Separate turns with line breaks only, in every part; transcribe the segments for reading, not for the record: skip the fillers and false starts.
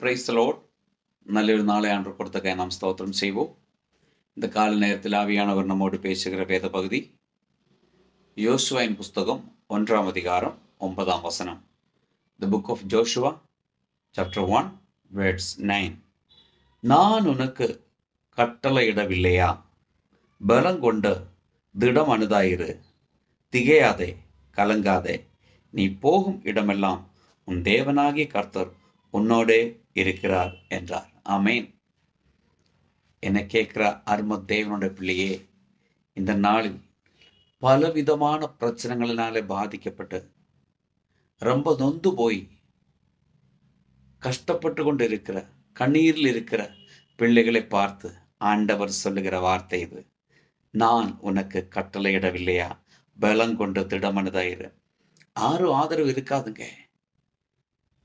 Praise the Lord. நல்லொரு நாளை ஆண்டு கொடுத்தக்காக நாம் ஸ்தோத்திரம் செய்வோம். இந்த கால நேரத்தில் ஆவியானவர் நம்மோடு பேசுகிற வேத பகுதி யோசுவாவின் புஸ்தகம் 1ஆம் அதிகாரம் 9ஆம் வசனம். The book of Joshua chapter 1 words 9. நான் உனக்கு கட்டளையிடவில்லையா? பலங்கொண்டு திடம் அனுதாயிரு, திகையாதே, கலங்காதே. நீ போகும் இடமெல்லாம் உன் தேவனாகிய கர்த்தர் உன்னோடே இருக்கிறார் என்றார். ஆமேன். என்னை கேட்கிற அரும தேவனுடைய பிள்ளையே, இந்த நாளில் பலவிதமான பிரச்சனைகளினாலே பாதிக்கப்பட்டு ரொம்ப நொந்து போய் கஷ்டப்பட்டு கொண்டு இருக்கிற, கண்ணீரில் இருக்கிற பிள்ளைகளை பார்த்து ஆண்டவர் சொல்லுகிற வார்த்தை இது. நான் உனக்கு கட்டளையிடவில்லையா? பலங்கொண்டு திடமனதாயிரு. யாரும் ஆதரவு இருக்காதுங்க.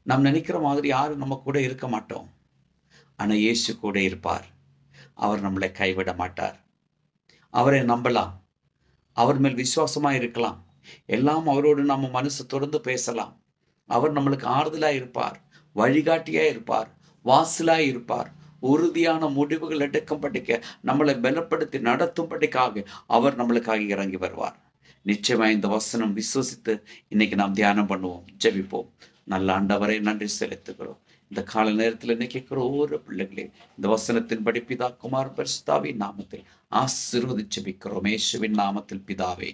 நாம் நினைக்கிற மாதிரி யாரும் நம்ம கூட இருக்க மாட்டோம். ஆனால் இயேசு கூட இருப்பார். அவர் நம்மளை கைவிட மாட்டார். அவரை நம்பலாம், அவர் மேல் விசுவாசமாக இருக்கலாம். எல்லாம் அவரோடு நம்ம மனசு தொடர்ந்து பேசலாம். அவர் நம்மளுக்கு ஆறுதலாக இருப்பார், வழிகாட்டியாக இருப்பார், வாசலாக இருப்பார். உறுதியான முடிவுகள் எடுக்கும்படிக்க நம்மளை பலப்படுத்தி நடத்தும்படிக்காக அவர் நம்மளுக்காக இறங்கி வருவார். நிச்சயமாக இந்த வசனம் விசுவசித்து இன்னைக்கு நாம் தியானம் பண்ணுவோம், ஜெபிப்போம். நல்ல ஆண்டவரை நன்றி செலுத்துகிறோம். இந்த கால நேரத்தில் இன்னைக்கு கேட்கிற ஒவ்வொரு பிள்ளைகளே இந்த வசனத்தின் படி பிதா குமார் பரிசுத்தாவின் நாமத்தில் ஆசீர்வதிச்சு ஜெபிக்கிறோம். இயேசுவின் நாமத்தில் பிதாவே.